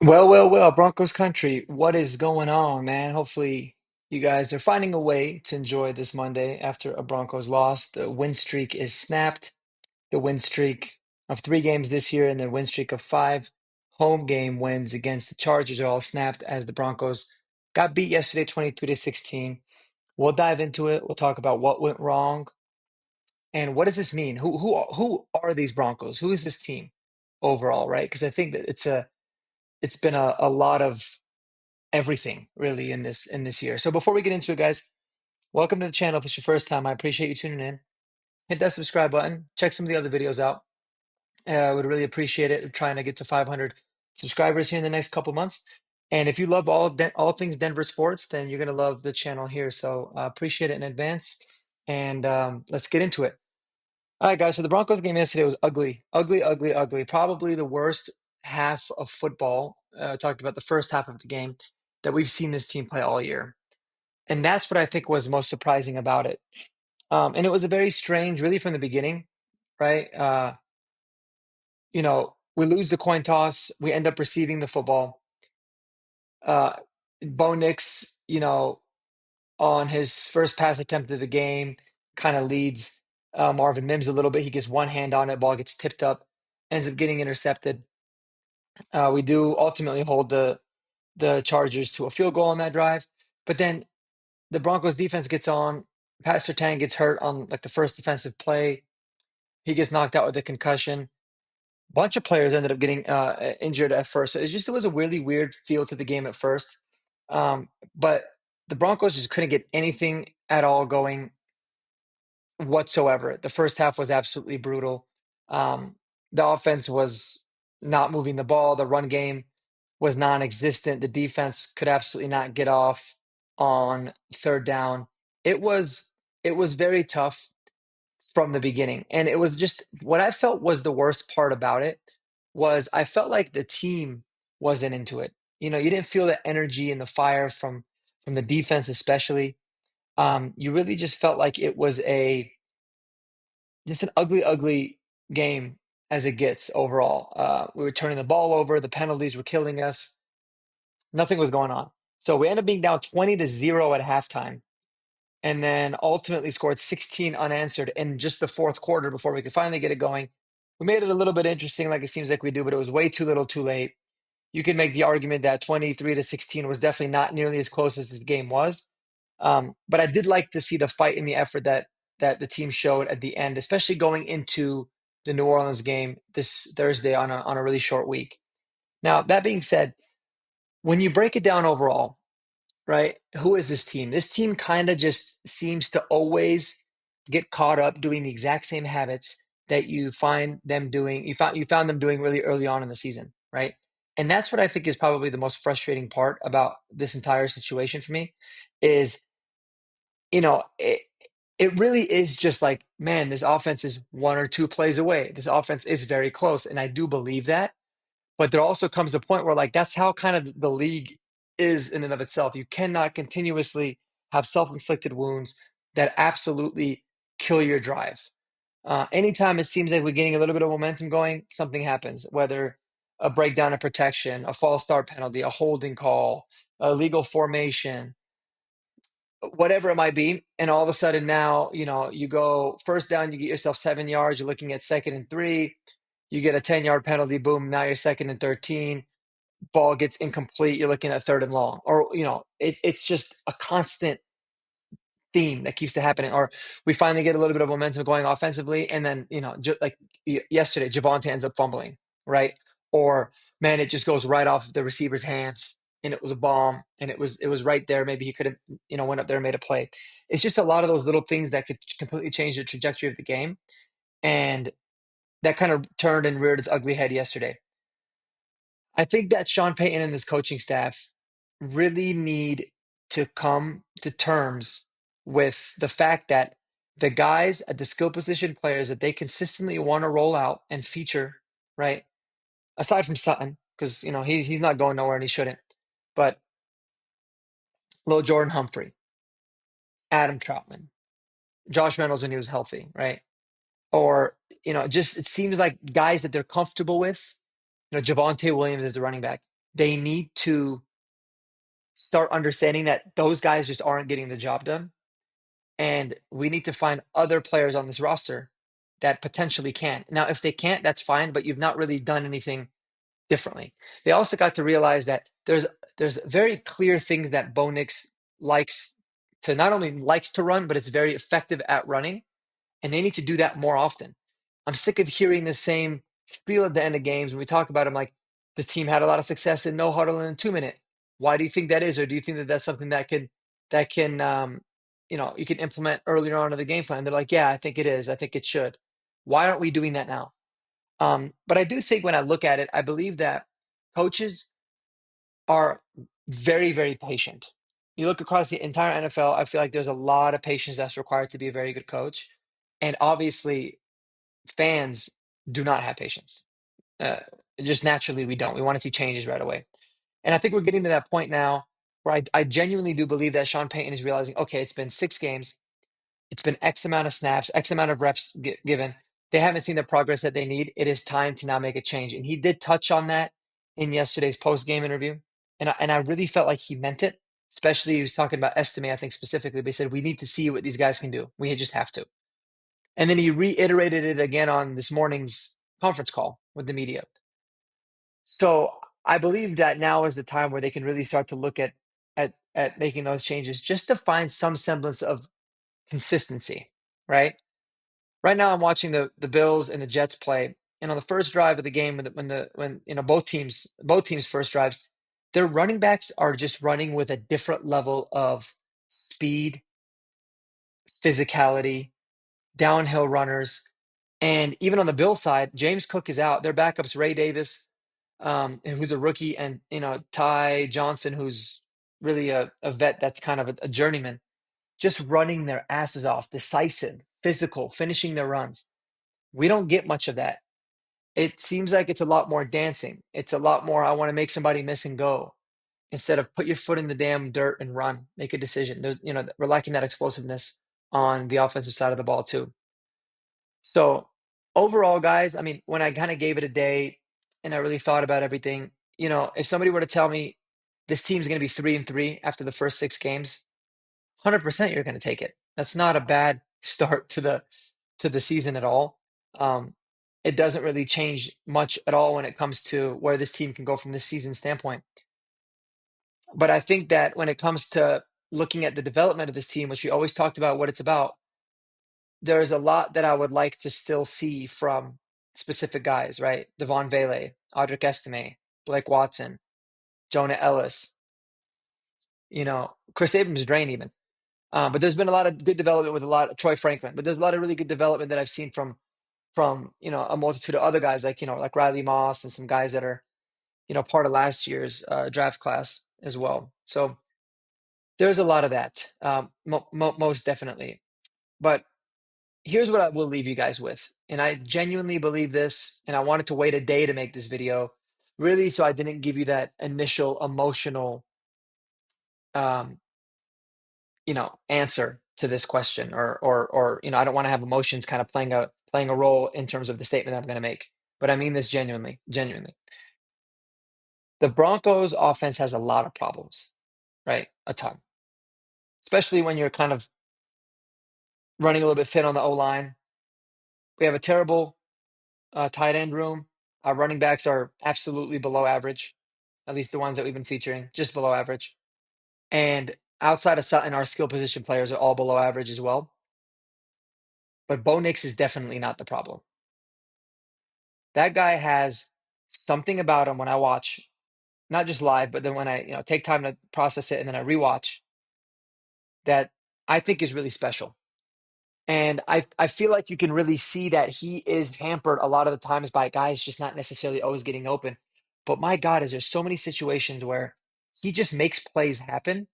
Well, Broncos Country, what is going on, man? Hopefully, you guys are finding a way to enjoy this Monday after a Broncos loss. The win streak is snapped. The win streak of 3 games this year and the win streak of 5 home game wins against the Chargers are all snapped as the Broncos got beat yesterday 23-16. We'll dive into it. We'll talk about what went wrong and what does this mean? Who are these Broncos? Who is this team overall, right? Because I think that it's been a lot of everything really in this year. So before we get into it, guys, welcome to the channel. If it's your first time, I appreciate you tuning in. Hit that subscribe button. Check some of the other videos out. I would really appreciate it. We're trying to get to 500 subscribers here in the next couple months. And if you love all things Denver sports, then you're gonna love the channel here. So appreciate it in advance. And let's get into it. All right, guys. So the Broncos game yesterday was ugly, ugly, ugly, ugly. Probably the worst half of football. Talked about the first half of the game that we've seen this team play all year. And that's what I think was most surprising about it. And it was a very strange, really from the beginning, right? We lose the coin toss, we end up receiving the football. Uh, Bo Nix, on his first pass attempt of the game, kind of leads Marvin Mims a little bit. He gets one hand on it, ball gets tipped up, ends up getting intercepted. We do ultimately hold the Chargers to a field goal on that drive, but then the Broncos defense gets on. Pat Surtain gets hurt on like the first defensive play. He gets knocked out with a concussion. Bunch of players ended up getting injured at first. So it was a really weird feel to the game at first. But the Broncos just couldn't get anything at all going whatsoever. The first half was absolutely brutal. The offense was not moving the ball. The run game was non-existent. The defense could absolutely not get off on third down. It was it was very tough from the beginning. And it was just what I felt was the worst part about it was I felt like the team wasn't into it. You didn't feel the energy and the fire from the defense especially. You really just felt like it was a just an ugly, ugly game as it gets overall. We were turning the ball over, the penalties were killing us. Nothing was going on. So we ended up being down 20-0 at halftime and then ultimately scored 16 unanswered in just the fourth quarter before we could finally get it going. We made it a little bit interesting, like it seems like we do, but it was way too little, too late. You can make the argument that 23-16 was definitely not nearly as close as this game was. But I did like to see the fight and the effort that the team showed at the end, especially going into the New Orleans game this Thursday on a really short week. Now, that being said, when you break it down overall, right? Who is this team? This team kind of just seems to always get caught up doing the exact same habits that you find them doing. You found them doing really early on in the season, right? And that's what I think is probably the most frustrating part about this entire situation for me is, it really is just like, man, this offense is one or two plays away. This offense is very close, and I do believe that. But there also comes a point where, like, that's how kind of the league is in and of itself. You cannot continuously have self-inflicted wounds that absolutely kill your drive. Anytime it seems like we're getting a little bit of momentum going, something happens, whether a breakdown of protection, a false start penalty, a holding call, a legal formation, whatever it might be. And all of a sudden now, you go first down, you get yourself 7 yards, you're looking at 2nd and 3, you get a 10-yard penalty, boom, now you're 2nd and 13, ball gets incomplete, you're looking at third and long. Or, it's just a constant theme that keeps happening. Or we finally get a little bit of momentum going offensively, and then, like yesterday, Javonte ends up fumbling, right? Or man, it just goes right off the receiver's hands, and it was a bomb, and it was right there. Maybe he could have, went up there and made a play. It's just a lot of those little things that could completely change the trajectory of the game, and that kind of turned and reared its ugly head yesterday. I think that Sean Payton and his coaching staff really need to come to terms with the fact that the guys at the skill position players that they consistently want to roll out and feature, right? Aside from Sutton, because he's not going nowhere and he shouldn't. But Lil Jordan Humphrey, Adam Troutman, Josh Reynolds when he was healthy, right? Or just it seems like guys that they're comfortable with. Javonte Williams is the running back. They need to start understanding that those guys just aren't getting the job done. And we need to find other players on this roster that potentially can. Now, if they can't, that's fine, but you've not really done anything differently. They also got to realize that there's very clear things that Bo Nix likes to not only likes to run, but it's very effective at running, and they need to do that more often. I'm sick of hearing the same spiel at the end of games when we talk about them. Like this team had a lot of success in no huddle and 2 minute. Why do you think that is, or do you think that that's something that can you can implement earlier on in the game plan? They're like, yeah, I think it is. I think it should. Why aren't we doing that now? But I do think when I look at it, I believe that coaches are very, very patient. You look across the entire NFL, I feel like there's a lot of patience that's required to be a very good coach. And obviously, fans do not have patience. Uh, just naturally, we don't. We want to see changes right away. And I think we're getting to that point now where I genuinely do believe that Sean Payton is realizing, okay, it's been 6 games. It's been X amount of snaps, X amount of reps given. They haven't seen the progress that they need. It is time to now make a change. And he did touch on that in yesterday's post-game interview. And I really felt like he meant it, especially he was talking about Estime, I think specifically. They said, we need to see what these guys can do. We just have to. And then he reiterated it again on this morning's conference call with the media. So I believe that now is the time where they can really start to look at making those changes just to find some semblance of consistency, right? Right now, I'm watching the Bills and the Jets play, and on the first drive of the game, when both teams first drives, their running backs are just running with a different level of speed, physicality, downhill runners, and even on the Bill side, James Cook is out. Their backups Ray Davis, who's a rookie, and Ty Johnson, who's really a vet that's kind of a journeyman, just running their asses off, decisive, physical, finishing their runs. We don't get much of that. It seems like it's a lot more dancing. It's a lot more, I want to make somebody miss and go instead of put your foot in the damn dirt and run, make a decision. We're lacking that explosiveness on the offensive side of the ball too. So overall, guys, I mean, when I kind of gave it a day and I really thought about everything, if somebody were to tell me this team's going to be 3-3 after the first 6 games, 100% you're going to take it. That's not a bad start to the season at all. Um, it doesn't really change much at all when it comes to where this team can go from this season standpoint. But I think that when it comes to looking at the development of this team, which we always talked about what it's about, there's a lot that I would like to still see from specific guys, right? Devon Vele, Audric Estime, Blake Watson, Jonah Ellis, Chris Abrams Drain even. But there's been a lot of good development with a lot of Troy Franklin, but there's a lot of really good development that I've seen from a multitude of other guys like Riley Moss and some guys that are part of last year's draft class as well. So there's a lot of that, most definitely. But here's what I will leave you guys with, and I genuinely believe this, and I wanted to wait a day to make this video, really, so I didn't give you that initial emotional, um, answer to this question, or I don't want to have emotions kind of playing a role in terms of the statement I'm going to make. But I mean this genuinely, genuinely. The Broncos offense has a lot of problems, right? A ton, especially when you're kind of running a little bit thin on the O line. We have a terrible tight end room. Our running backs are absolutely below average, at least the ones that we've been featuring, just below average. And outside of Sutton, our skill position players are all below average as well. But Bo Nix is definitely not the problem. That guy has something about him when I watch, not just live, but then when I take time to process it and then I rewatch, that I think is really special. And I feel like you can really see that he is hampered a lot of the times by guys just not necessarily always getting open. But my God, is there so many situations where he just makes plays happen.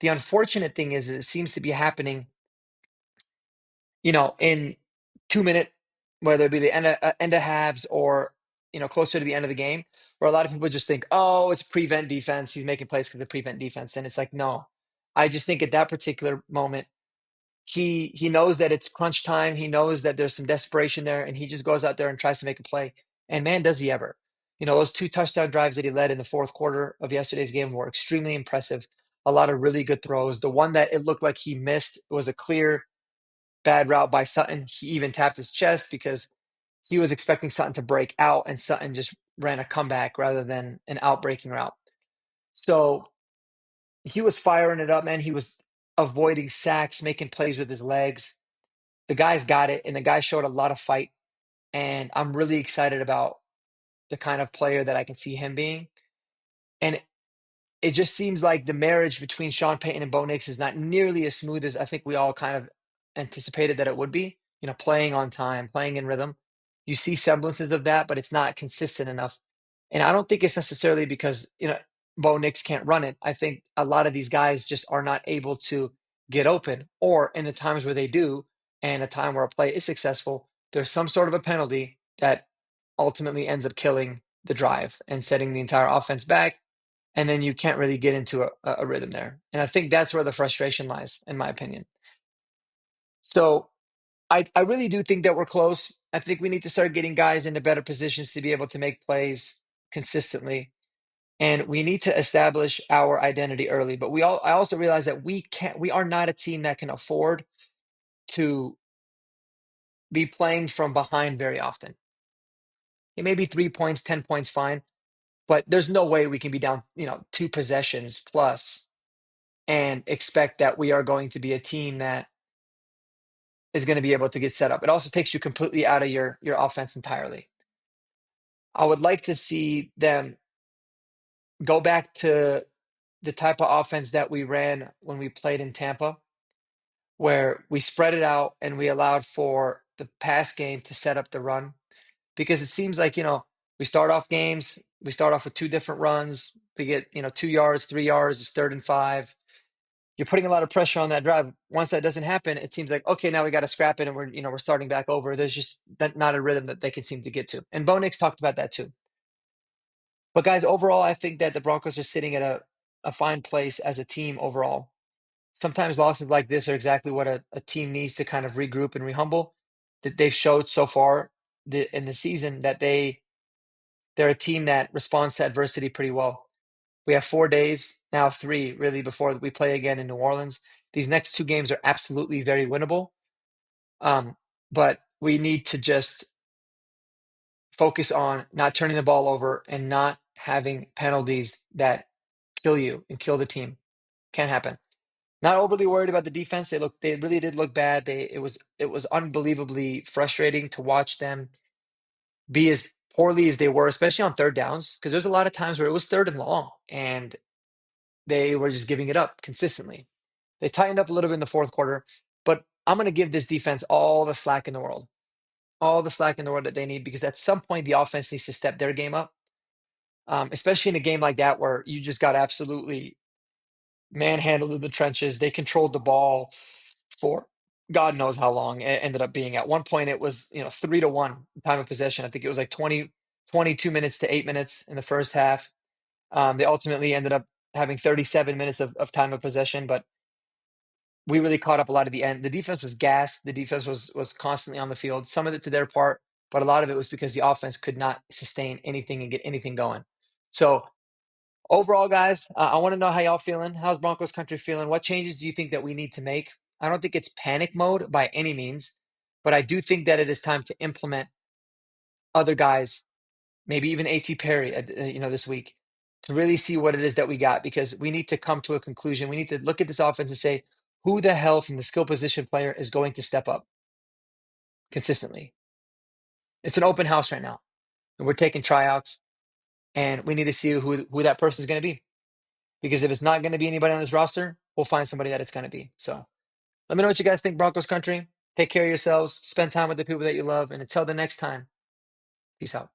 The unfortunate thing is it seems to be happening, in 2 minute, whether it be the end of halves or closer to the end of the game, where a lot of people just think, oh, it's prevent defense. He's making plays because of prevent defense, and it's like, no. I just think at that particular moment, he knows that it's crunch time. He knows that there's some desperation there, and he just goes out there and tries to make a play. And man, does he ever! Those two touchdown drives that he led in the fourth quarter of yesterday's game were extremely impressive. A lot of really good throws. The one that it looked like he missed was a clear bad route by Sutton. He even tapped his chest because he was expecting Sutton to break out, and Sutton just ran a comeback rather than an outbreaking route. So he was firing it up, man. He was avoiding sacks, making plays with his legs. The guy's got it, and the guy showed a lot of fight. And I'm really excited about the kind of player that I can see him being. And it just seems like the marriage between Sean Payton and Bo Nix is not nearly as smooth as I think we all kind of anticipated that it would be. Playing on time, playing in rhythm. You see semblances of that, but it's not consistent enough. And I don't think it's necessarily because, Bo Nix can't run it. I think a lot of these guys just are not able to get open, or in the times where they do, and a time where a play is successful, there's some sort of a penalty that ultimately ends up killing the drive and setting the entire offense back, and then you can't really get into a rhythm there. And I think that's where the frustration lies, in my opinion. So I really do think that we're close. I think we need to start getting guys into better positions to be able to make plays consistently. And we need to establish our identity early. But I also realize that we are not a team that can afford to be playing from behind very often. It may be 3 points, 10 points, fine. But there's no way we can be down, two possessions plus and expect that we are going to be a team that is going to be able to get set up. It also takes you completely out of your offense entirely. I would like to see them go back to the type of offense that we ran when we played in Tampa, where we spread it out and we allowed for the pass game to set up the run. Because it seems like, we start off games, we start off with two different runs, we get, 2 yards, 3 yards, it's 3rd and 5. You're putting a lot of pressure on that drive. Once that doesn't happen, it seems like, okay, now we got to scrap it and we're starting back over. There's just not a rhythm that they can seem to get to. And Bo Nix talked about that too. But guys, overall, I think that the Broncos are sitting at a fine place as a team overall. Sometimes losses like this are exactly what a team needs to kind of regroup and rehumble. That they've showed so far in the season that they're a team that responds to adversity pretty well. We have 4 days, now 3 really, before we play again in New Orleans. These next 2 games are absolutely very winnable. But we need to just focus on not turning the ball over and not having penalties that kill you and kill the team. Can't happen. Not overly worried about the defense. They really did look bad. It was unbelievably frustrating to watch them be as poorly as they were, especially on third downs, because there's a lot of times where it was 3rd and long and they were just giving it up consistently. They tightened up a little bit in the fourth quarter, but I'm going to give this defense all the slack in the world, all the slack in the world that they need, because at some point the offense needs to step their game up, especially in a game like that where you just got absolutely manhandled in the trenches. They controlled the ball for God knows how long. It ended up being at one point it was 3-1 time of possession. I think it was like 22 minutes to 8 minutes in the first half. They ultimately ended up having 37 minutes of time of possession, but we really caught up a lot at the end. The defense was gassed. The defense was constantly on the field. Some of it to their part, but a lot of it was because the offense could not sustain anything and get anything going. So overall, guys, I want to know how y'all feeling. How's Broncos country feeling? What changes do you think that we need to make? I don't think it's panic mode by any means, but I do think that it is time to implement other guys, maybe even A.T. Perry, this week, to really see what it is that we got, because we need to come to a conclusion. We need to look at this offense and say, who the hell from the skill position player is going to step up consistently? It's an open house right now, and we're taking tryouts, and we need to see who that person is going to be. Because if it's not going to be anybody on this roster, we'll find somebody that it's going to be. So let me know what you guys think, Broncos country. Take care of yourselves. Spend time with the people that you love. And until the next time, peace out.